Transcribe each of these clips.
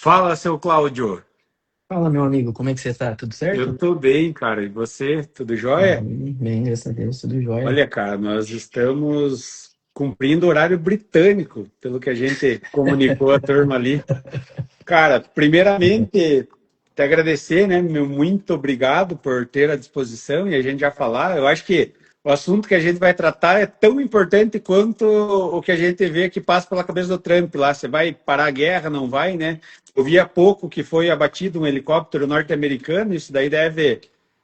Fala, seu Cláudio. Fala, meu amigo, como é que você tá? Tudo Eu certo? tô bem, cara. E você? Tudo jóia? Bem, graças a Deus, tudo jóia. Olha, cara, nós estamos cumprindo o horário britânico, pelo que a gente comunicou a turma ali. Cara, primeiramente, te agradecer, né? Meu muito obrigado por ter a disposição e a gente já falar. Eu acho que o assunto que a gente vai tratar é tão importante quanto o que a gente vê que passa pela cabeça do Trump lá. Você vai parar a guerra? Não vai, né? Eu vi há pouco que foi abatido um helicóptero norte-americano. Isso daí deve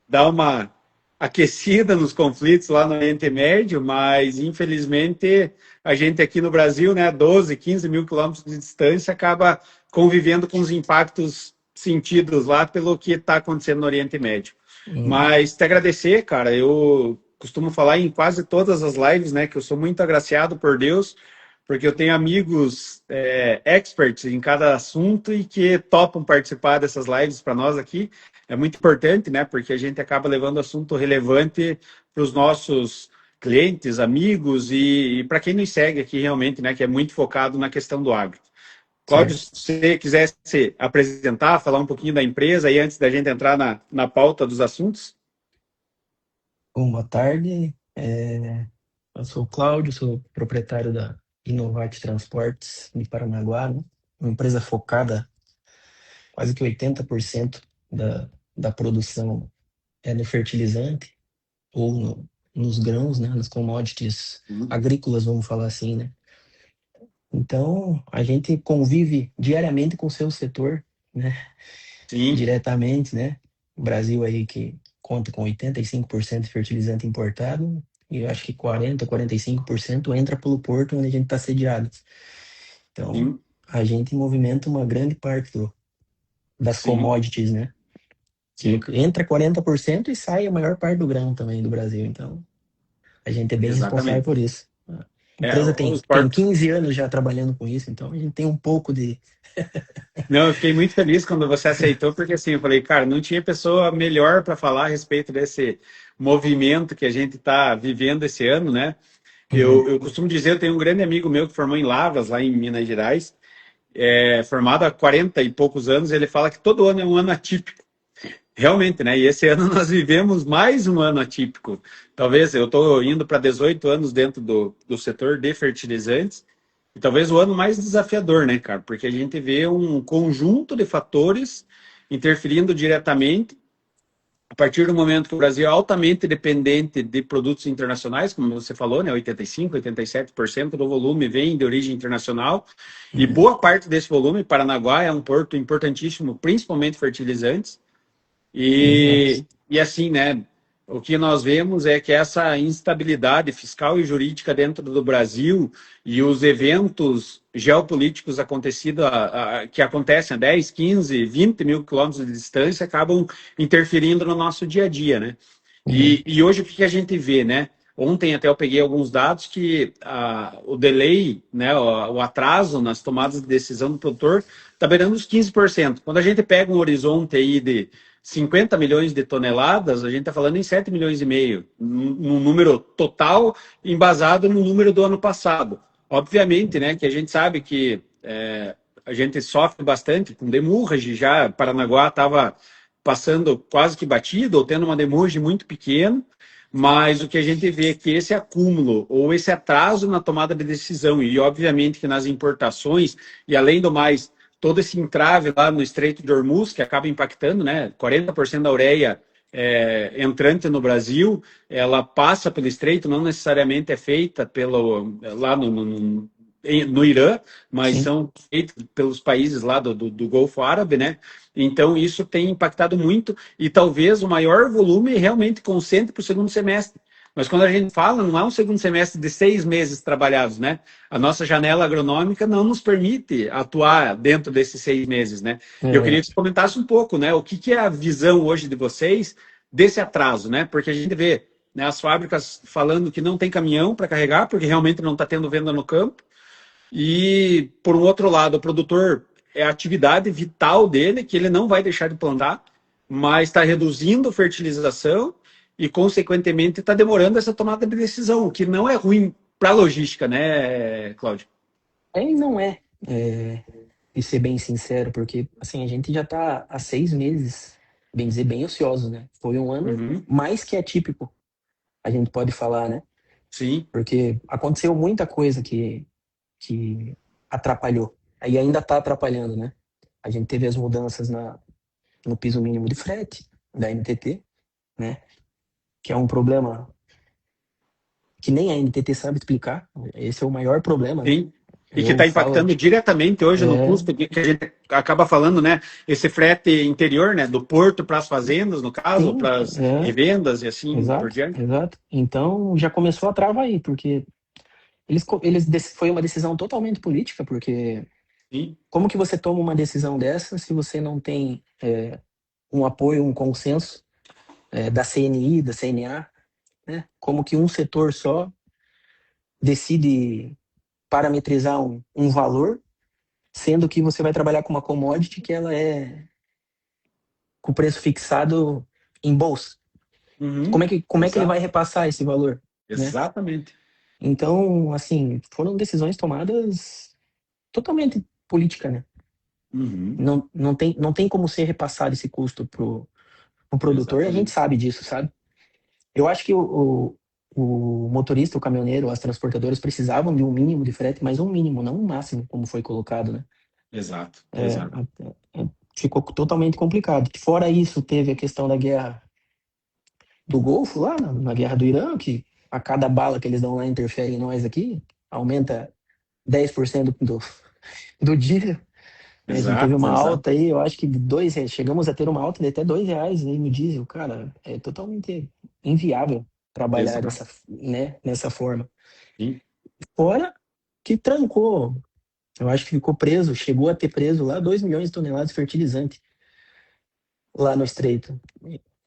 dar uma aquecida nos conflitos lá no Oriente Médio, mas infelizmente a gente aqui no Brasil, né, 12, 15 mil quilômetros de distância, acaba convivendo com os impactos sentidos lá pelo que está acontecendo no Oriente Médio. Hum, Mas te agradecer, cara, eu costumo falar em quase todas as lives, né, que eu sou muito agraciado por Deus, porque eu tenho amigos experts em cada assunto e que topam participar dessas lives para nós aqui. É muito importante, né, porque a gente acaba levando assunto relevante para os nossos clientes, amigos e para quem nos segue aqui realmente, né, que é muito focado na questão do agro. Cláudio, certo. se você quisesse se apresentar, falar um pouquinho da empresa aí antes da gente entrar na pauta dos assuntos. Bom, boa tarde. Eu sou o Cláudio, sou proprietário da Inovate Transportes de Paranaguá, né? Uma empresa focada, quase que 80% da produção é no fertilizante ou nos grãos, né? Nos commodities agrícolas, vamos falar assim, né? Então, a gente convive diariamente com o seu setor, né? Sim, Diretamente, né? O Brasil aí que conta com 85% de fertilizante importado, e eu acho que 45% entra pelo porto onde a gente está sediado. Então, sim, a gente movimenta uma grande parte das sim, commodities, né? Que sim, entra 40% e sai a maior parte do grão também do Brasil. Então, a gente é bem responsável exatamente. por isso. A empresa tem, Os tem portos. 15 anos já trabalhando com isso, então a gente tem um pouco de. Não, eu fiquei muito feliz quando você aceitou, porque assim, eu falei, cara, não tinha pessoa melhor para falar a respeito desse movimento que a gente está vivendo esse ano, né? Uhum. Eu costumo dizer, eu tenho um grande amigo meu que formou em Lavras, lá em Minas Gerais, formado há 40 e poucos anos, ele fala que todo ano é um ano atípico. Realmente, né? E esse ano nós vivemos mais um ano atípico. Talvez eu estou indo para 18 anos dentro do setor de fertilizantes, e talvez o ano mais desafiador, né, cara? Porque a gente vê um conjunto de fatores interferindo diretamente a partir do momento que o Brasil é altamente dependente de produtos internacionais, como você falou, né, 85, 87% do volume vem de origem internacional, e Uhum. boa parte desse volume, Paranaguá é um porto importantíssimo, principalmente fertilizantes, Exato. e assim, né, o que nós vemos é que essa instabilidade fiscal e jurídica dentro do Brasil e os eventos geopolíticos que acontecem a 10, 15, 20 mil quilômetros de distância acabam interferindo no nosso dia a dia, né? Uhum. E hoje o que a gente vê, né? Ontem até eu peguei alguns dados que o delay, né, o atraso nas tomadas de decisão do produtor está beirando os 15%. Quando a gente pega um horizonte aí de 50 milhões de toneladas, a gente está falando em 7 milhões e meio, num número total embasado no número do ano passado. Obviamente, né, que a gente sabe que a gente sofre bastante com demurrage, já Paranaguá estava passando quase que batido ou tendo uma demurge muito pequena, mas o que a gente vê é que esse acúmulo ou esse atraso na tomada de decisão e obviamente que nas importações e além do mais todo esse entrave lá no Estreito de Hormuz que acaba impactando, né, 40% da ureia entrante no Brasil, ela passa pelo Estreito, não necessariamente é feita pelo lá no Irã, mas Sim. são feitos pelos países lá do Golfo Árabe, né? Então, isso tem impactado muito e talvez o maior volume realmente concentre para o segundo semestre. Mas quando a gente fala, não é um segundo semestre de 6 meses trabalhados, né? A nossa janela agronômica não nos permite atuar dentro desses 6 meses, né? E eu queria que Exato. você comentasse um pouco, né? O que é a visão hoje de vocês desse atraso, né? Porque a gente vê, né, as fábricas falando que não tem caminhão para carregar, porque realmente não está tendo venda no campo. E, por um outro lado, o produtor é a atividade vital dele, que ele não vai deixar de plantar, mas está reduzindo a fertilização e, consequentemente, está demorando essa tomada de decisão, o que não é ruim para a logística, né, Cláudio? É e não é. É. e ser bem sincero, porque assim, a gente já está há 6 meses, bem dizer, bem ocioso, né? Foi um ano Uhum. mais que atípico, a gente pode falar, né? Sim, Porque aconteceu muita coisa que atrapalhou. Aí ainda está atrapalhando, né? A gente teve as mudanças no piso mínimo de frete da NTT, né? Que é um problema que nem a NTT sabe explicar. Esse é o maior problema, né? sim. E que Eu está falo, impactando diretamente hoje no é, custo que a gente acaba falando, né? Esse frete interior, né? Do porto para as fazendas, no caso, sim, para as é, revendas e assim por exato, diante. exato. Então já começou a trava aí, porque foi uma decisão totalmente política, porque Sim. como que você toma uma decisão dessa se você não tem um apoio, um consenso da CNI, da CNA, né? Como que um setor só decide parametrizar um valor, sendo que você vai trabalhar com uma commodity que ela é com o preço fixado em bolsa. Uhum. Como é que ele vai Exato. repassar esse valor, né? Exatamente. Então, assim, foram decisões tomadas totalmente política, né? Uhum. Não tem como ser repassado esse custo pro produtor, e a gente Exatamente. sabe disso, sabe? Eu acho que o motorista, o caminhoneiro, as transportadoras precisavam de um mínimo de frete, mas um mínimo, não um máximo, como foi colocado, né? Exato. É, Exato. ficou totalmente complicado. Fora isso, teve a questão da guerra do Golfo, lá na guerra do Irã, que a cada bala que eles dão lá interfere em nós aqui, aumenta 10% do dia. Né? A gente teve Exato. uma Exato. alta aí, eu acho que de chegamos a ter uma alta de até R$ 2 aí no diesel. Cara, é totalmente inviável trabalhar Exato. né, nessa forma. Sim. Fora que trancou, eu acho que ficou preso, chegou a ter preso lá 2 milhões de toneladas de fertilizante lá no Estreito.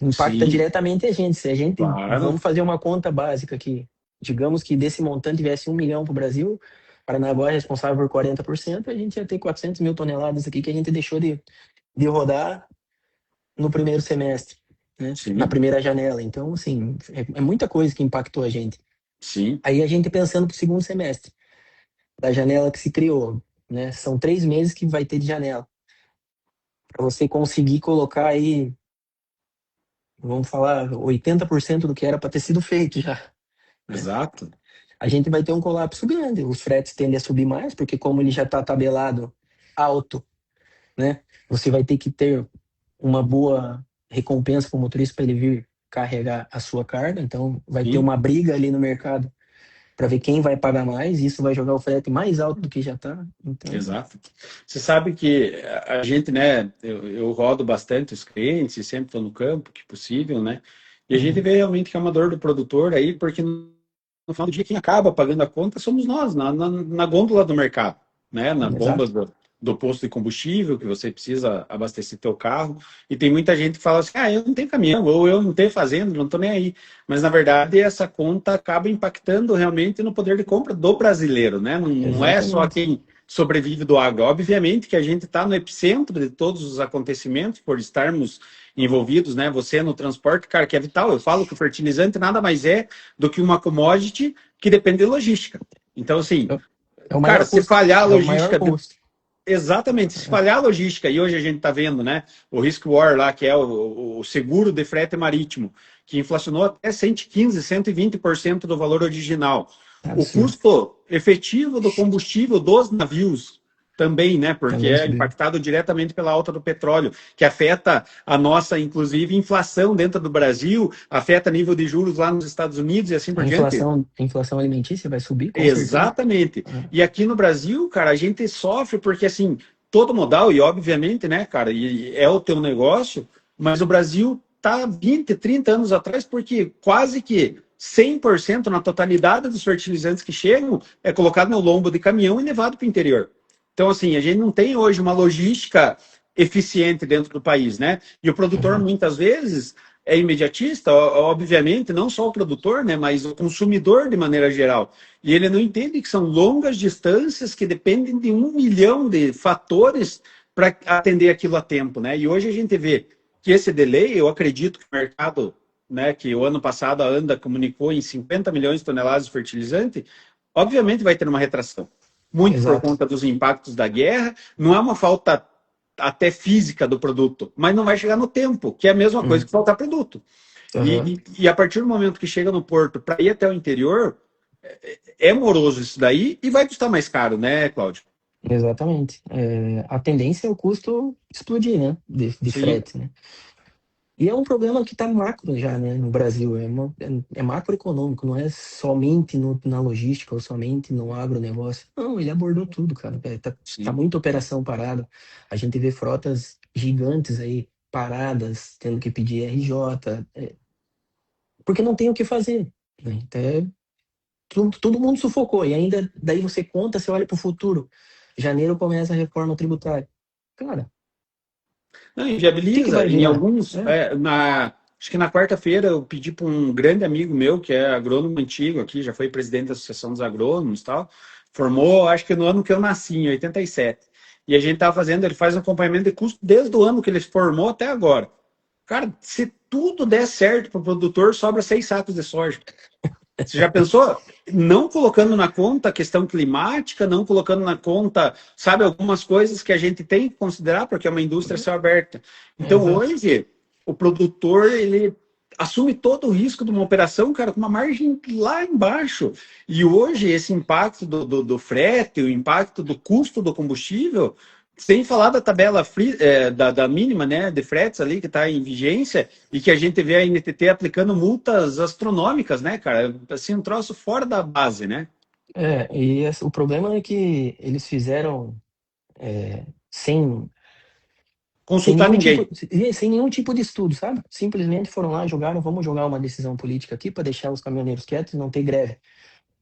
Impacta Sim. diretamente a gente. Se a gente, Claro. vamos fazer uma conta básica aqui, digamos que desse montante tivesse 1 milhão para o Brasil, Paranaguá é responsável por 40%, a gente ia ter 400 mil toneladas aqui que a gente deixou de rodar no primeiro semestre, né? Na Sim. primeira janela. Então, assim, é muita coisa que impactou a gente. Sim. Aí a gente pensando para o segundo semestre, da janela que se criou, né? São 3 meses que vai ter de janela. Para você conseguir colocar aí, vamos falar, 80% do que era para ter sido feito já, né? Exato. A gente vai ter um colapso grande. Os fretes tendem a subir mais, porque como ele já está tabelado alto, né? Você vai ter que ter uma boa recompensa para o motorista para ele vir carregar a sua carga. Então, vai ter Sim. uma briga ali no mercado para ver quem vai pagar mais. E isso vai jogar o frete mais alto do que já está. Então, Exato. Você sabe que a gente, né, eu rodo bastante os clientes, sempre estou no campo, que possível, né? E a gente uhum, vê realmente que é uma dor do produtor aí, porque no final do dia quem acaba pagando a conta somos nós, na gôndola do mercado, né? Na bomba exato, do posto de combustível que você precisa abastecer teu carro. E tem muita gente que fala assim, ah, eu não tenho caminhão, ou eu não tenho fazenda, não estou nem aí. Mas na verdade essa conta acaba impactando realmente no poder de compra do brasileiro, né? Não é só exatamente. quem sobrevive do agro. Obviamente que a gente está no epicentro de todos os acontecimentos por estarmos envolvidos, né? Você no transporte, cara, que é vital. Eu falo que o fertilizante nada mais é do que uma commodity que depende de logística. Então, assim, É é o cara, maior se custo. falhar a É o maior logística, custo. exatamente, se É, falhar a logística, e hoje a gente está vendo, né, o Risk War lá, que é o seguro de frete marítimo, que inflacionou até 115, 120% do valor original. é O absurdo. custo efetivo do combustível dos navios também, né, porque Também é subiu. impactado diretamente pela alta do petróleo, que afeta a nossa, inclusive, inflação dentro do Brasil, afeta nível de juros lá nos Estados Unidos e assim por diante. A inflação alimentícia vai subir, com certeza. Exatamente. É, E aqui no Brasil, cara, a gente sofre porque, assim, todo modal, e obviamente, né, cara, e é o teu negócio, mas o Brasil tá 20, 30 anos atrás, porque quase que 100% na totalidade dos fertilizantes que chegam é colocado no lombo de caminhão e levado para o interior. Então, assim, a gente não tem hoje uma logística eficiente dentro do país, né? E o produtor, exato. muitas vezes, é imediatista, obviamente, não só o produtor, né, mas o consumidor de maneira geral. E ele não entende que são longas distâncias que dependem de 1 milhão de fatores para atender aquilo a tempo, né? E hoje a gente vê que esse delay, eu acredito que o mercado, né, que o ano passado a ANDA comunicou em 50 milhões de toneladas de fertilizante, obviamente vai ter uma retração. muito por Exato. conta dos impactos da guerra. Não é uma falta até física do produto, mas não vai chegar no tempo, que é a mesma coisa Hum, que faltar produto. aham. E a partir do momento que chega no porto para ir até o interior, é moroso isso daí e vai custar mais caro, né, Cláudio? Exatamente. A tendência é o custo explodir, né? De Sim, frete, né? E é um problema que está macro já, né, no Brasil. É macroeconômico, não é somente na logística ou somente no agronegócio. Não, ele abordou tudo, cara. Tá sim. muita operação parada. A gente vê frotas gigantes aí paradas, tendo que pedir RJ, porque não tem o que fazer, né? Então, todo mundo sufocou. E ainda, daí você conta, você olha para o futuro. Janeiro começa a reforma tributária. Cara, Não, o que que inviabiliza. vai Em virar? alguns, acho que na quarta-feira eu pedi para um grande amigo meu, que é agrônomo antigo aqui, já foi presidente da Associação dos Agrônomos e tal, formou, acho que no ano que eu nasci, em 87. E a gente estava fazendo, ele faz um acompanhamento de custo desde o ano que ele se formou até agora. Cara, se tudo der certo para o produtor, sobra 6 sacos de soja. Você já pensou? Não colocando na conta a questão climática, não colocando na conta, sabe, algumas coisas que a gente tem que considerar, porque é uma indústria a céu aberta. Então, Exato. hoje, o produtor, ele assume todo o risco de uma operação, cara, com uma margem lá embaixo. E hoje, esse impacto do frete, o impacto do custo do combustível, sem falar da tabela free, da mínima, né, de fretes ali que está em vigência e que a gente vê a NTT aplicando multas astronômicas, né, cara? Assim, um troço fora da base, né? O problema é que eles fizeram sem, sem Consultar nenhum tipo, ninguém. sem nenhum tipo de estudo, sabe? Simplesmente foram lá, jogaram, vamos jogar uma decisão política aqui para deixar os caminhoneiros quietos e não ter greve.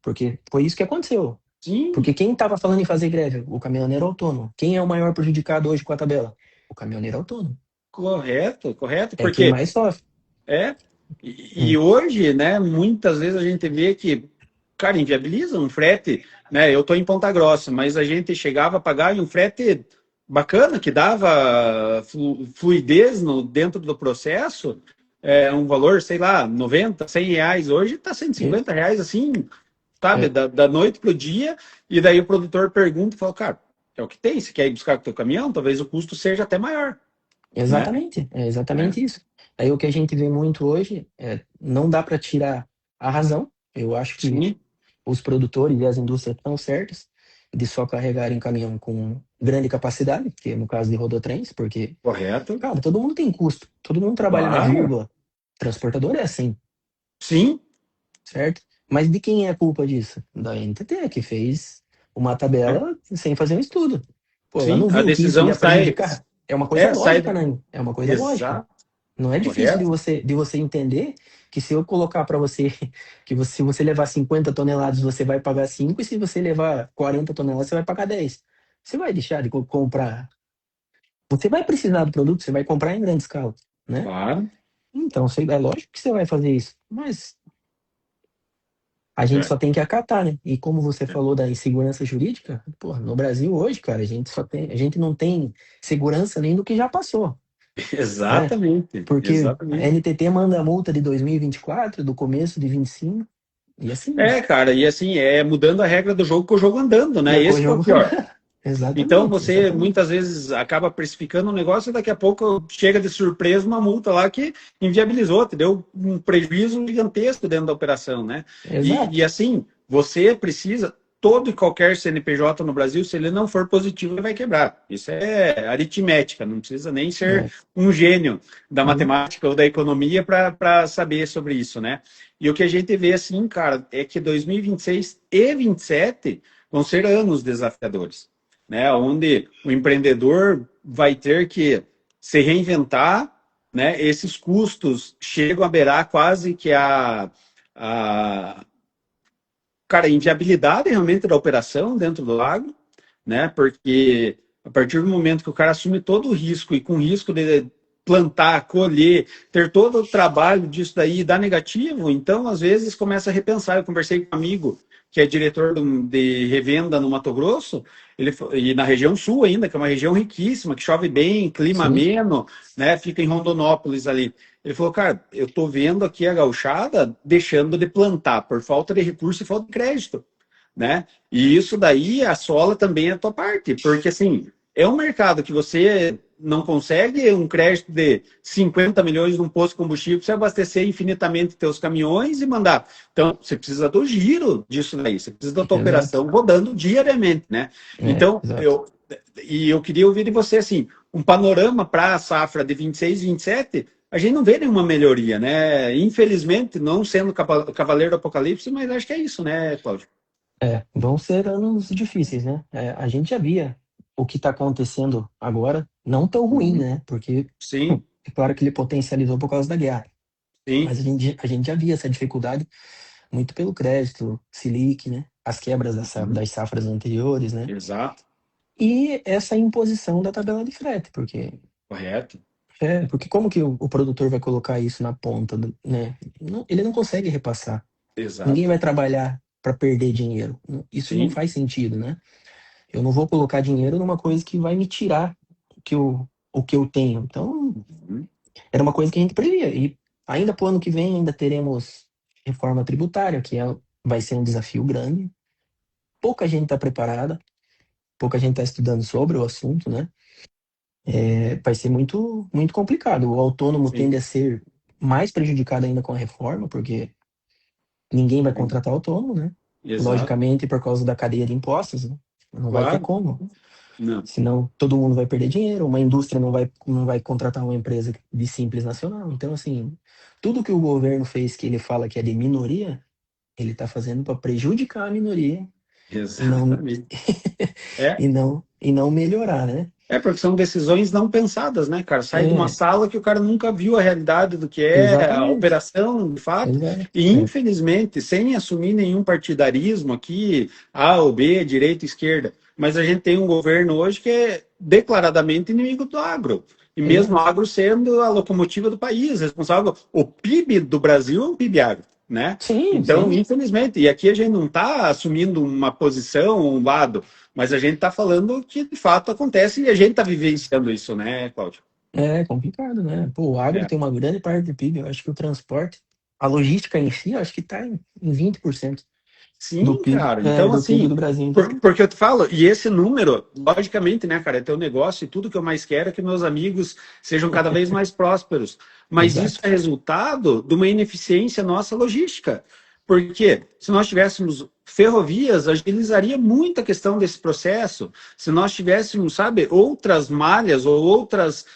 Porque foi isso que aconteceu. Sim, Porque quem estava falando em fazer greve? O caminhoneiro autônomo. Quem é o maior prejudicado hoje com a tabela? O caminhoneiro autônomo. correto, correto, É quem porque mais sofre. é. E Hum. hoje, né, muitas vezes a gente vê que, cara, inviabiliza um frete, né? Eu estou em Ponta Grossa, mas a gente chegava a pagar em um frete bacana, que dava fluidez dentro do processo, um valor, sei lá, 90, 100 reais. Hoje está cento e Isso. cinquenta reais, assim, sabe, É, da noite pro dia, e daí o produtor pergunta e fala, cara, é o que tem, se quer ir buscar com o teu caminhão, talvez o custo seja até maior, né? exatamente. É É. exatamente isso. Aí o que a gente vê muito hoje não dá para tirar a razão. Eu acho que Sim, os produtores e as indústrias estão certas de só carregarem caminhão com grande capacidade, que é no caso de rodotrens, porque, correto, cara, todo mundo tem custo, todo mundo trabalha na claro. vírgula. Transportador é assim, Sim, certo? Mas de quem é a culpa disso? Da NTT, que fez uma é, tabela sem fazer um estudo. Pô, ela sim, não a viu que isso decisão ia sai, prejudicar? É uma coisa sai, lógica, né? É uma coisa lógica. exato, Não é difícil de correto, você entender que se eu colocar para você que se você levar 50 toneladas, você vai pagar 5 e se você levar 40 toneladas, você vai pagar 10. Você vai deixar de comprar. Você vai precisar do produto, você vai comprar em grande escala, né? claro, Então, é lógico que você vai fazer isso. Mas a gente é, só tem que acatar, né? E como você falou da insegurança jurídica, pô, no Brasil hoje, cara, a gente não tem segurança nem do que já passou, né? exatamente, Porque a exatamente. NTT manda a multa de 2024, do começo de 25, e assim, né? Cara, e assim, é mudando a regra do jogo com o jogo andando, É né? com o Esse que é o jogo. pior. Então Exatamente, você exatamente. muitas vezes acaba precificando um negócio e daqui a pouco chega de surpresa uma multa lá que inviabilizou, te deu um prejuízo gigantesco dentro da operação, né? E Exato. assim, você precisa, todo e qualquer CNPJ no Brasil, se ele não for positivo, ele vai quebrar. Isso é aritmética, não precisa nem ser É. um gênio da Hum, matemática ou da economia para saber sobre isso, né? E o que a gente vê assim, cara, é que 2026 e 27 vão ser anos desafiadores, né? Onde o empreendedor vai ter que se reinventar, né? Esses custos chegam a beirar quase que a cara, a inviabilidade realmente da operação dentro do lago, né? Porque a partir do momento que o cara assume todo o risco e com risco de plantar, colher, ter todo o trabalho disso daí e dar negativo, então às vezes começa a repensar. Eu conversei com um amigo que é diretor de revenda no Mato Grosso, e na região sul ainda, que é uma região riquíssima, que chove bem, clima sim. ameno, né? Fica em Rondonópolis ali. Ele falou, cara, eu tô vendo aqui a gauchada deixando de plantar por falta de recurso e falta de crédito. né? E isso daí assola também a tua parte, porque assim, é um mercado que você não consegue um crédito de 50 milhões num posto de combustível para você abastecer infinitamente teus caminhões e mandar. Então, você precisa do giro disso daí, você precisa da tua Exato. operação rodando diariamente, né? Então, Exato. eu queria ouvir de você, assim, um panorama para a safra de 26, 27, a gente não vê nenhuma melhoria, né? Infelizmente, não sendo cavaleiro do apocalipse, mas acho que é isso, né, Cláudio? Vão ser anos difíceis, né? A gente já via o que está acontecendo agora, não tão ruim, Uhum. né? Porque Sim, é claro que ele potencializou por causa da guerra. sim, Mas a gente já via essa dificuldade muito pelo crédito, Selic, né? As quebras uhum. das safras anteriores, né? Exato, E essa imposição da tabela de frete, correto, porque como que o produtor vai colocar isso na ponta, né? Ele não consegue repassar. Ninguém exato, vai trabalhar para perder dinheiro. Isso não sim, faz sentido, né? Eu não vou colocar dinheiro numa coisa que vai me tirar o que eu tenho. Então, uhum. era uma coisa que a gente previa. E ainda para o ano que vem, ainda teremos reforma tributária, vai ser um desafio grande. Pouca gente está preparada, pouca gente está estudando sobre o assunto, né? Vai ser muito, muito complicado. O autônomo Sim, tende a ser mais prejudicado ainda com a reforma, porque ninguém vai sim, contratar autônomo, né? exato, Logicamente, por causa da cadeia de impostos, né? Não vai ter claro, como. não, Senão, todo mundo vai perder dinheiro, uma indústria não vai contratar uma empresa de simples nacional. Então, assim, tudo que o governo fez que ele fala que é de minoria, ele está fazendo para prejudicar a minoria e não, exatamente. É, e não melhorar, né? porque são decisões não pensadas, né, cara? Sai de uma É, sala que o cara nunca viu a realidade do que é a exatamente. operação, de fato, Exato. e infelizmente, sem assumir nenhum partidarismo aqui, A ou B, direita, esquerda, mas a gente tem um governo hoje que é declaradamente inimigo do agro. E mesmo o Exato. agro sendo a locomotiva do país, responsável, o PIB do Brasil é um PIB agro, né? Sim, Então, sim. infelizmente, e aqui a gente não está assumindo uma posição, um lado, mas a gente está falando que de fato acontece e a gente está vivenciando isso, né, Cláudio? É complicado, né? Pô, o agro É. tem uma grande parte do PIB. Eu acho que o transporte, a logística em si, eu acho que está em 20% do Sim, PIB, cara. Então, do PIB assim, do Brasil. porque, Então, porque eu te falo, e esse número, logicamente, né, cara, é teu negócio e tudo que eu mais quero é que meus amigos sejam cada vez mais prósperos. Mas isso exato. é resultado de uma ineficiência nossa logística. Porque se nós tivéssemos ferrovias, agilizaria muito a questão desse processo. Se nós tivéssemos, sabe, outras malhas ou outras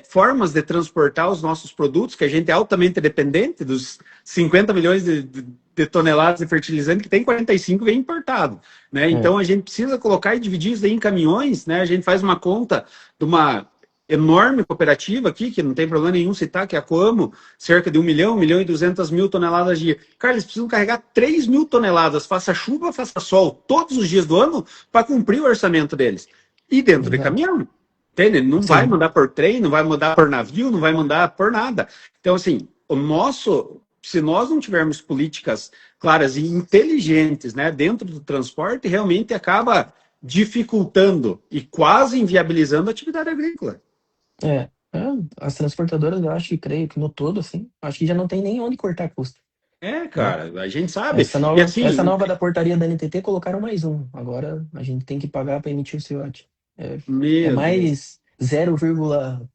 formas de transportar os nossos produtos, que a gente é altamente dependente dos 50 milhões de toneladas de fertilizante, que tem 45 vem importado, né? É, Então a gente precisa colocar e dividir isso aí em caminhões, né? A gente faz uma conta de uma enorme cooperativa aqui, que não tem problema nenhum citar, que é a Coamo, cerca de 1 milhão e 200 mil toneladas dia. Cara, eles precisam carregar 3 mil toneladas, faça chuva, faça sol, todos os dias do ano, para cumprir o orçamento deles. E dentro de exato. caminhão. Entende? Não vai Sim. mandar por trem, não vai mandar por navio, não vai mandar por nada. Então, assim, se nós não tivermos políticas claras e inteligentes, né, dentro do transporte, realmente acaba dificultando e quase inviabilizando a atividade agrícola. É, é, as transportadoras, eu acho que creio que no todo, assim, acho que já não tem nem onde cortar custo, É, né? cara, a gente sabe. Essa E nova, essa assim, nova da portaria da NTT colocaram mais um. Agora a gente tem que pagar para emitir o CIOT. É meu Deus. mais 0,2%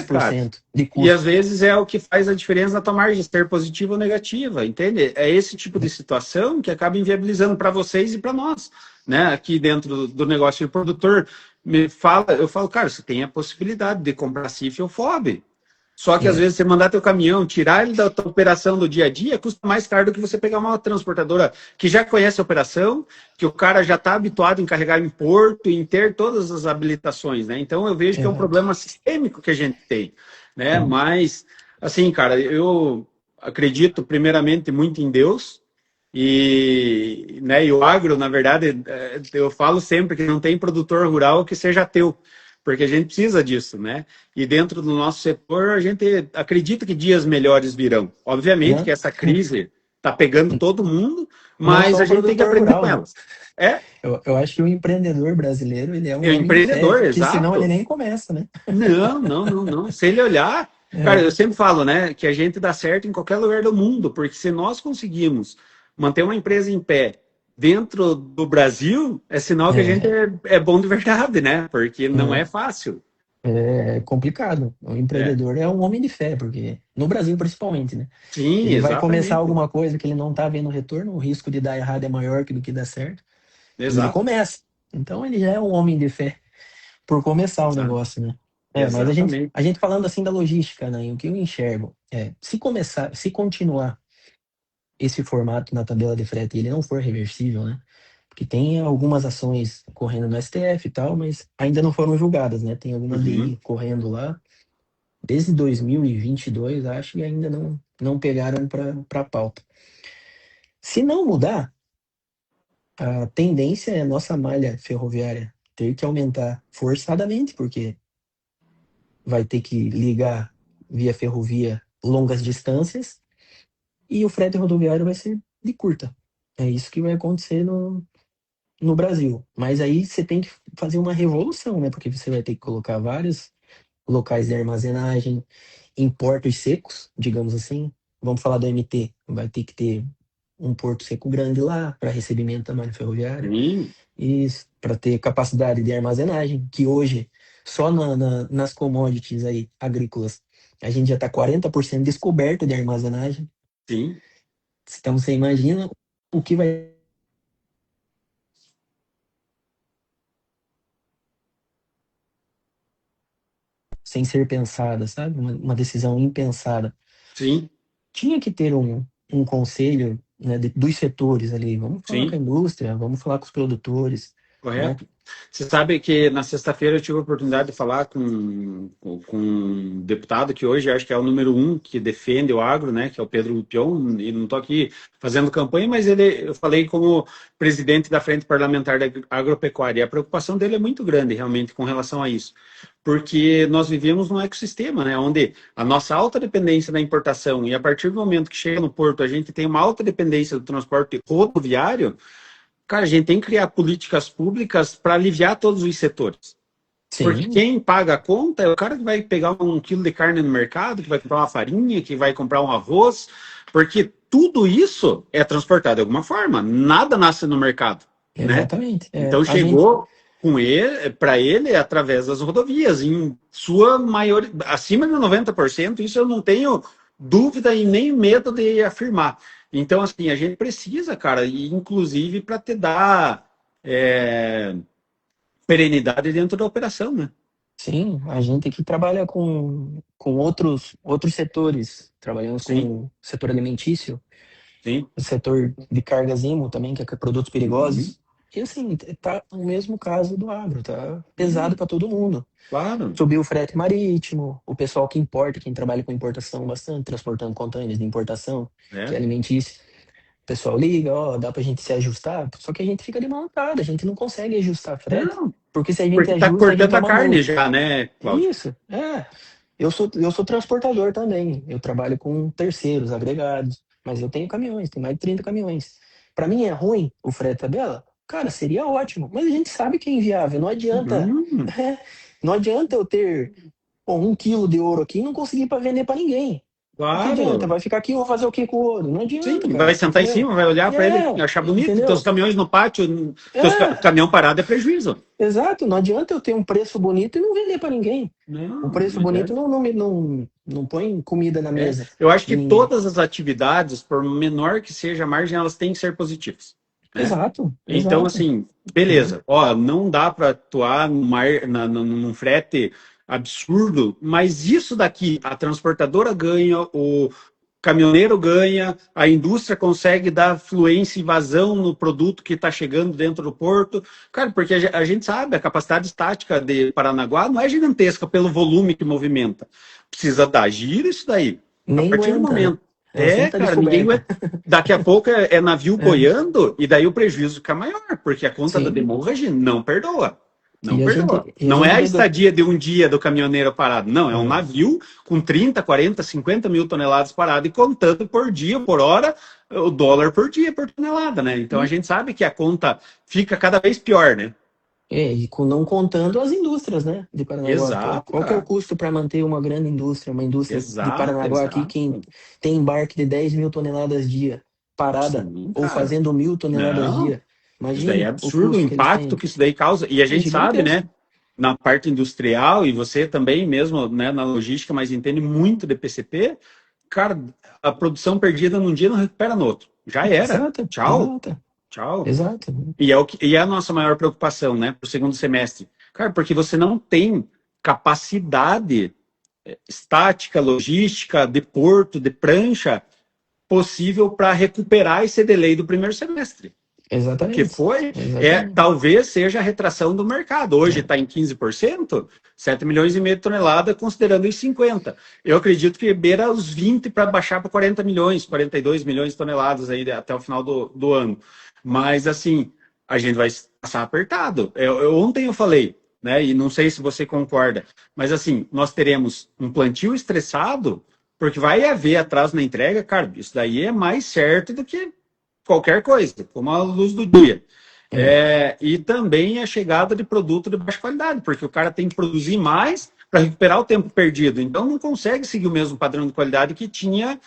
Cara. de E às custo. vezes é o que faz a diferença na tua margem, ser positiva ou negativa, entende? É esse tipo de situação que acaba inviabilizando para vocês e para nós, né? Aqui dentro do negócio, o produtor me fala, eu falo, cara, você tem a possibilidade de comprar CIF ou FOB. Só que às É, vezes você mandar teu caminhão, tirar ele da tua operação do dia a dia, custa mais caro do que você pegar uma transportadora que já conhece a operação, que o cara já está habituado em carregar em porto, em ter todas as habilitações, né? Então eu vejo que é um exato. problema sistêmico que a gente tem, né? Sim. Mas, assim, cara, eu acredito primeiramente muito em Deus, e o agro, na verdade, eu falo sempre que não tem produtor rural que seja ateu, porque a gente precisa disso, né? E dentro do nosso setor, a gente acredita que dias melhores virão. Obviamente que Não, essa crise está pegando todo mundo, não mas só a o gente tem que produtor aprender rural, com né? elas. É, Eu acho que o empreendedor brasileiro, ele é é um o homem de fé, empreendedor, que senão ele exato. nem começa, né? Não, não, não, não. Se ele olhar, cara, É, eu sempre falo, né, que a gente dá certo em qualquer lugar do mundo, porque se nós conseguimos manter uma empresa em pé dentro do Brasil, é sinal que a gente É, é bom de verdade, né? Porque não é é, fácil. é complicado. O É. empreendedor é um homem de fé, porque no Brasil principalmente, né? Sim, Ele vai começar exatamente. alguma coisa que ele não tá vendo retorno, o risco de dar errado é maior que do que dar certo, e ele Exato. começa. Então ele já é um homem de fé por começar o Exato. negócio, né? Mas Exatamente. a gente falando assim da logística, né? O que eu enxergo se começar, se continuar esse formato na tabela de frete e ele não for reversível, né? Porque tem algumas ações correndo no STF e tal, mas ainda não foram julgadas, né? Tem alguma Uhum. DI correndo lá desde 2022, acho, e ainda não pegaram para pauta. Se não mudar, a tendência é a nossa malha ferroviária ter que aumentar forçadamente, porque vai ter que ligar via ferrovia longas distâncias e o frete rodoviário vai ser de curta. É isso que vai acontecer no Brasil. Mas aí você tem que fazer uma revolução, né? Porque você vai ter que colocar vários locais de armazenagem em portos secos, digamos assim. Vamos falar do MT, vai ter que ter um porto seco grande lá para recebimento da malha ferroviária Sim, e para ter capacidade de armazenagem, que hoje só nas commodities aí agrícolas a gente já está 40% descoberto de armazenagem. sim, Então você imagina o que vai sem ser pensada, sabe? Uma decisão impensada. sim, Tinha que ter um conselho, né, dos setores ali. Vamos falar com a sim. indústria, vamos falar com os produtores, né? Correto. Você sabe que na sexta-feira eu tive a oportunidade de falar com um deputado que hoje acho que é o número um que defende o agro, né? Que é o Pedro Pion, e não estou aqui fazendo campanha, mas eu falei como presidente da Frente Parlamentar da Agropecuária. E a preocupação dele é muito grande, realmente, com relação a isso. Porque nós vivemos num ecossistema, né? Onde a nossa alta dependência da importação, e a partir do momento que chega no porto, a gente tem uma alta dependência do transporte rodoviário. Cara, a gente tem que criar políticas públicas para aliviar todos os setores. Porque Sim, quem paga a conta é o cara que vai pegar um quilo de carne no mercado, que vai comprar uma farinha, que vai comprar um arroz, porque tudo isso é transportado de alguma forma. Nada nasce no mercado, né? exatamente. Então A gente, chegou com ele, para ele, através das rodovias, em sua maioria, acima de 90%, isso eu não tenho dúvida e nem medo de afirmar. Então, assim, a gente precisa, cara, e inclusive para te dar perenidade dentro da operação, né? sim, a gente que trabalha com outros setores. Trabalhamos Sim, com o setor alimentício, sim. o setor de cargas IMO também, que é produtos Uhum. perigosos. E assim, tá o mesmo caso do agro, tá pesado Sim, para todo mundo. claro, Subiu o frete marítimo, o pessoal que importa, quem trabalha com importação bastante, transportando contêineres de importação, que é né? alimentício. O pessoal liga, ó, dá pra gente se ajustar, só que a gente fica de mão atada, a gente não consegue ajustar frete. Não, Porque se a gente porque tá ajusta, a gente cortando a toma carne multa. já, né, Cláudio? Isso, é. Eu sou transportador também. Eu trabalho com terceiros, agregados, mas eu tenho caminhões, tenho mais de 30 caminhões. Para mim é ruim o frete tabela? Cara, seria ótimo, mas a gente sabe que é inviável. Não adianta, Uhum. é, não adianta eu ter 1 quilo de ouro aqui e não conseguir para vender para ninguém. O que adianta? Claro. Vai ficar aqui e vou fazer o que com o ouro? Não adianta, Sim, vai cara. sentar em cima, vai olhar para ele, achar bonito, teus Entendeu? caminhões no pátio, É, caminhão parado é prejuízo. exato. Não adianta eu ter um preço bonito e não vender para ninguém. O Não, preço mas é. bonito não põe comida na É. mesa Eu acho de que ninguém. todas as atividades, por menor que seja a margem, elas têm que ser positivas, né? Exato, Então, exato. assim, Né? beleza. Ó, não dá para atuar num frete absurdo, mas isso daqui, a transportadora ganha, o caminhoneiro ganha, a indústria consegue dar fluência e vazão no produto que está chegando dentro do porto. Cara, porque a gente sabe, a capacidade estática de Paranaguá não é gigantesca pelo volume que movimenta. Precisa dar giro isso daí. A Nem partir do aguenta, né? momento. Ela sempre É, está cara, ninguém descoberta. aguenta. Daqui a pouco é navio É, boiando e daí o prejuízo fica maior, porque a conta da sim. demorragem não perdoa. Não E a gente, perdoa. e a Não é gente a vê. estadia de um dia do caminhoneiro parado. Não, é um É, navio com 30, 40, 50 mil toneladas parado e contando por dia, por hora, o dólar por dia, por tonelada, né? Então a e, gente sabe que a conta fica cada vez pior, né? não contando as indústrias, né, de Paranaguá. Pô, Exato, qual que é o cara. custo para manter uma indústria de Exato, Paranaguá aqui, que exato. tem embarque de 10 mil toneladas dia, parada, Sim, ou cara. fazendo 1.000 toneladas Não, dia? Isso daí é Imagina o absurdo, o custo que eles impacto têm. que isso daí causa. E a É gente sabe, gigantesco. né, na parte industrial, e você também mesmo, né, na logística, mas entende muito de PCP, cara, a produção perdida num dia não recupera no outro. Já era. Exato, Tchau, exato, tchau. exato. E é a nossa maior preocupação, né, para o segundo semestre. Cara, porque você não tem capacidade estática, logística, de porto, de prancha possível para recuperar esse delay do primeiro semestre. O que Exatamente. foi, Exatamente. talvez seja a retração do mercado. Hoje É. está em 15%, 7 milhões e meio de toneladas, considerando os 50. Eu acredito que beira os 20 para baixar para 40 milhões, 42 milhões de toneladas aí até o final do ano. Mas, assim, a gente vai passar apertado. Ontem eu falei, né, e não sei se você concorda, mas, assim, nós teremos um plantio estressado, porque vai haver atraso na entrega, cara, isso daí é mais certo do que qualquer coisa, como a luz do dia. É. E também a chegada de produto de baixa qualidade, porque o cara tem que produzir mais para recuperar o tempo perdido. Então não consegue seguir o mesmo padrão de qualidade que tinha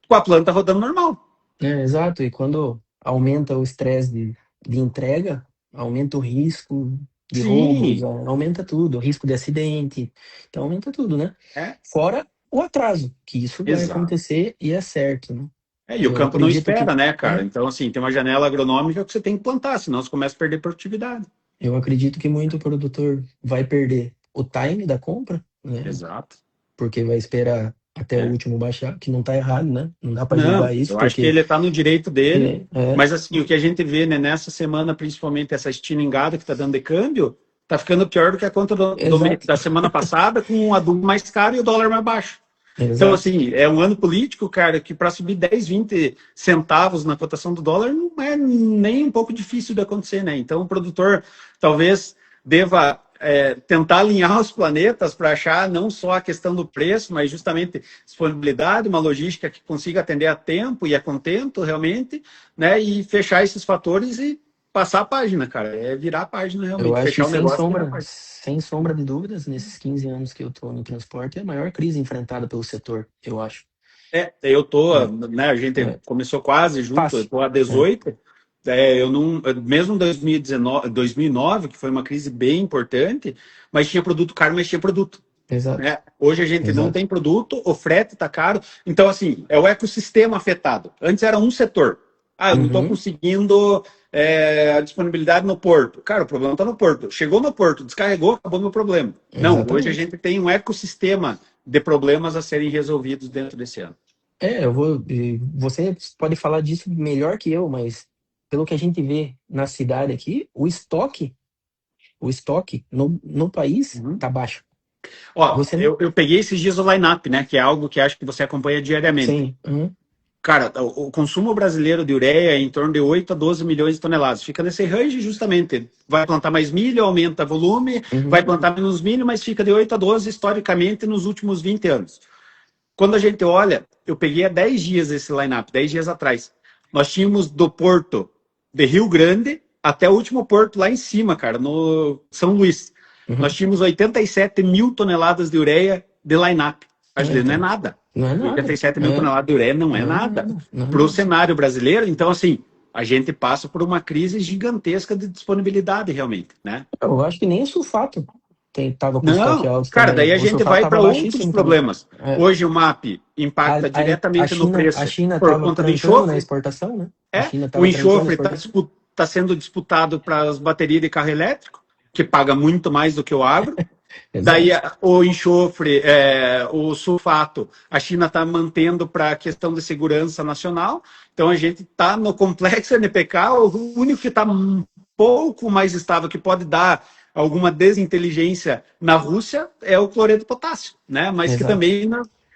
com a planta rodando normal. Exato. E quando aumenta o estresse de entrega, aumenta o risco de roubos, Sim, aumenta tudo, o risco de acidente. Então aumenta tudo, né? é, Fora o atraso, que isso vai exato. acontecer e é certo, né? E o Eu campo não acredito que espera, né, cara? Então, assim, tem uma janela agronômica que você tem que plantar, senão você começa a perder produtividade. eu acredito que muito produtor vai perder o time da compra, né? Exato. Porque vai esperar até o É. último baixar, que não tá errado, né? Não dá para Não, julgar isso, eu acho que porque ele está no direito dele, é, mas assim, o que a gente vê, né, nessa semana, principalmente essa estilingada que está dando de câmbio, tá ficando pior do que a conta exato, da semana passada, com um adubo mais caro e o dólar mais baixo. Então, exato. assim, é um ano político, cara, que para subir 10, 20 centavos na cotação do dólar não é nem um pouco difícil de acontecer, né? Então, o produtor talvez deva tentar alinhar os planetas para achar não só a questão do preço, mas justamente disponibilidade, uma logística que consiga atender a tempo e a contento realmente, né? E fechar esses fatores e passar a página, cara. É virar a página Eu realmente, acho que fechar o negócio e virar a página. sem sombra de dúvidas, nesses 15 anos que eu tô no transporte, é a maior crise enfrentada pelo setor, eu acho. Eu tô, É, né, a gente é começou quase junto, eu fácil. tô há É, 18, eu não, mesmo em 2019, 2009, que foi uma crise bem importante, mas tinha produto caro, mas tinha produto, exato, né? Hoje a gente não exato. tem produto, o frete está caro, então assim, é o ecossistema afetado. Antes era um setor. Eu não estou Uhum, conseguindo a disponibilidade no porto. Cara, o problema está no porto. Chegou no porto, descarregou, acabou meu problema. Não, hoje a exatamente. gente tem um ecossistema de problemas a serem resolvidos dentro desse ano. Eu vou. Você pode falar disso melhor que eu, mas pelo que a gente vê na cidade aqui, o estoque no país Uhum. tá baixo. Ó, Você não. eu peguei esses dias o line-up, né? Que é algo que acho que você acompanha diariamente. Sim. Uhum, Cara, o consumo brasileiro de ureia é em torno de 8 a 12 milhões de toneladas. Fica nesse range justamente. Vai plantar mais milho, aumenta volume, vai uhum, plantar menos milho, mas fica de 8 a 12 historicamente nos últimos 20 anos. Quando a gente olha, eu peguei há 10 dias esse line-up, 10 dias atrás. Nós tínhamos do porto de Rio Grande até o último porto lá em cima, cara, no São Luís. Nós uhum. tínhamos 87 mil toneladas de ureia de line-up. Às vezes não é Então, nada. não é nada. 87 mil toneladas de ureia não é Não é nada. nada. Não é Para o nada. cenário brasileiro, então, assim, a gente passa por uma crise gigantesca de disponibilidade, realmente, né? Eu acho que nem o sulfato tava com estoque Não, alto cara, daí também. a O gente sulfato vai tava para outros baixíssimo também. problemas. É. Hoje o MAP A, impacta a diretamente no A preço China por tava conta do trancando na enxofre. exportação, né? A China O tava trancando a enxofre está exportação. sendo disputado para as baterias de carro elétrico, que paga muito mais do que o agro. Daí Exato. o enxofre, o sulfato, a China está mantendo para a questão de segurança nacional. Então a gente está no complexo NPK, o único que está um pouco mais estável, que pode dar alguma desinteligência na Rússia, é o cloreto de potássio, né? Mas que Exato. também,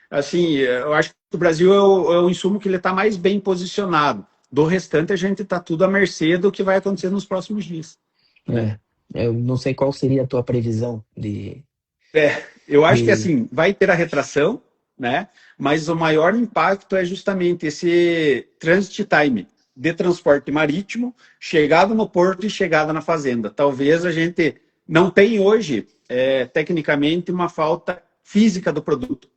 assim, eu acho que o Brasil é o insumo que ele está mais bem posicionado. Do restante, a gente está tudo à mercê do que vai acontecer nos próximos dias, né? É. Eu não sei qual seria a tua previsão Eu acho que de... assim, vai ter a retração, né? Mas o maior impacto é justamente esse transit time de transporte marítimo, chegada no porto e chegada na fazenda. Talvez a gente não tenha hoje, tecnicamente, uma falta física do produto.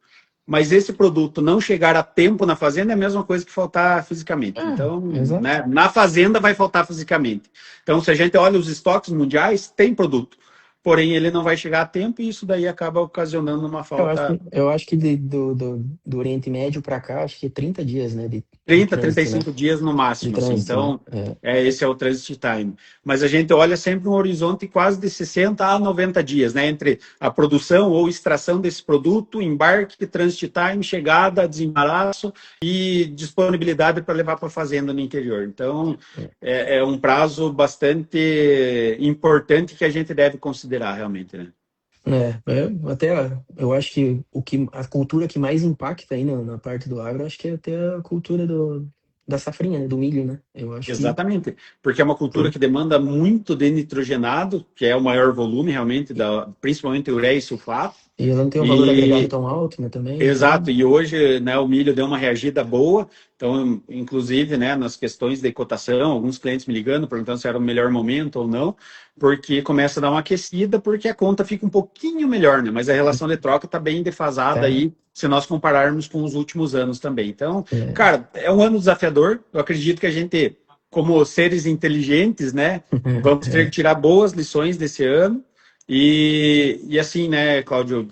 mas esse produto não chegar a tempo na fazenda é a mesma coisa que faltar fisicamente. Então, Exato. né, na fazenda vai faltar fisicamente. Então, se a gente olha os estoques mundiais, tem produto, porém ele não vai chegar a tempo e isso daí acaba ocasionando uma falta. Eu acho que do Oriente Médio para cá, acho que é 30 dias, né, de 30, trinta e trânsito, né? cinco dias no De máximo, assim. trânsito, né? Então, esse é o transit time. Mas a gente olha sempre um horizonte quase de 60 a 90 dias, né? Entre a produção ou extração desse produto, embarque, transit time, chegada, desembaraço e disponibilidade para levar para a fazenda no interior. Então, é um prazo bastante importante que a gente deve considerar realmente, né? Até eu acho que a cultura que mais impacta aí na parte do agro, acho que é até a cultura da safrinha, né, do milho, né? Eu acho que Exatamente, porque é uma cultura por, que demanda muito de nitrogenado, que é o maior volume realmente, principalmente ureia e sulfato. e ela não tem um valor agregado E tão alto, né, também, exato, então, e hoje, né, o milho deu uma reagida boa, então, inclusive, né, nas questões de cotação, alguns clientes me ligando, perguntando se era o melhor momento ou não, porque começa a dar uma aquecida, porque a conta fica um pouquinho melhor, né, mas a relação de troca está bem defasada tá, aí, se nós compararmos com os últimos anos também. Então, é, cara, é um ano desafiador, eu acredito que a gente, como seres inteligentes, né, vamos ter que tirar boas lições desse ano, e assim, né, Cláudio,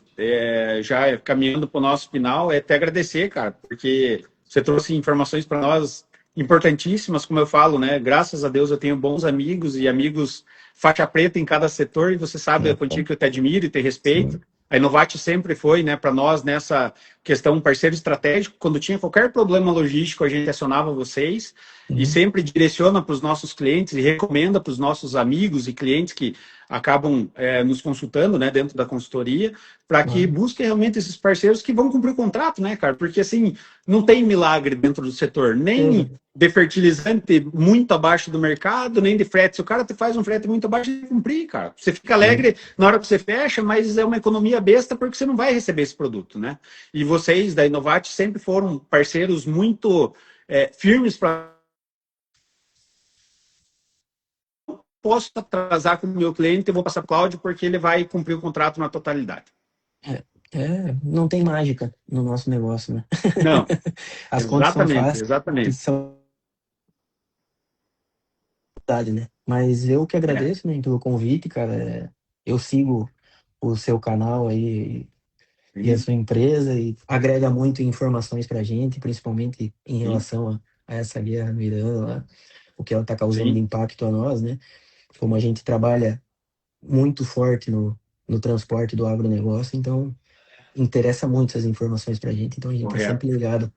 já caminhando para o nosso final, é até agradecer, cara, porque você trouxe informações para nós importantíssimas, como eu falo, né? Graças a Deus eu tenho bons amigos e amigos faixa preta em cada setor, e você sabe a quantia bom, que eu te admiro e te respeito. sim, A Inovate sempre foi, né, para nós nessa questão um parceiro estratégico. Quando tinha qualquer problema logístico, a gente acionava vocês e sim, sempre direciona para os nossos clientes e recomenda para os nossos amigos e clientes que acabam nos consultando, né, dentro da consultoria, para que claro. busquem realmente esses parceiros que vão cumprir o contrato, né, cara? Porque assim, não tem milagre dentro do setor, nem Certeza. de fertilizante muito abaixo do mercado, nem de frete. Se o cara te faz um frete muito abaixo, tem que cumprir, cara. Você fica É. alegre na hora que você fecha, mas é uma economia besta porque você não vai receber esse produto, né? E vocês da Inovate sempre foram parceiros muito firmes para posso atrasar com o meu cliente, eu vou passar para o Cláudio porque ele vai cumprir o contrato na totalidade. Não tem mágica no nosso negócio, né? Não, As contas são exatamente, fáceis, exatamente. são verdade, né? Mas eu que É, agradeço, né, pelo convite, cara. Eu sigo o seu canal aí e a sim, sua empresa e agrega muito informações pra gente, principalmente em sim, relação a essa guerra no Irã lá, o que ela está causando de sim, impacto a nós, né? Como a gente trabalha muito forte no transporte do agronegócio, então interessa muito essas informações pra gente, então a gente tá sempre correto. ligado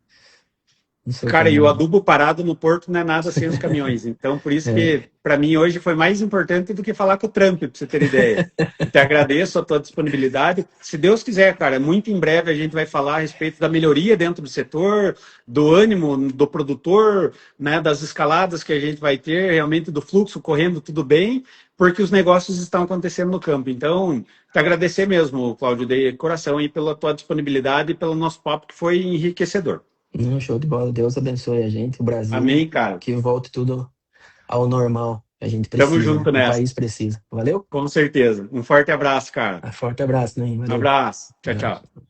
no seu Cara, e o canal. adubo parado no porto não é nada sem os caminhões. Então, por isso É, que, para mim, hoje foi mais importante do que falar com o Trump, para você ter ideia. Te agradeço a tua disponibilidade. Se Deus quiser, cara, muito em breve a gente vai falar a respeito da melhoria dentro do setor, do ânimo do produtor, né, das escaladas que a gente vai ter, realmente do fluxo correndo tudo bem, porque os negócios estão acontecendo no campo. Então, te agradecer mesmo, Cláudio, de coração aí pela tua disponibilidade e pelo nosso papo que foi enriquecedor. não, show de bola. Deus abençoe a gente, o Brasil, Amém, cara. que volte tudo ao normal. A gente Tamo precisa, né? junto O nessa, país precisa. Valeu? com certeza. Um forte abraço, cara. Forte abraço, né? Um Valeu. abraço. Tchau, Tchau. tchau.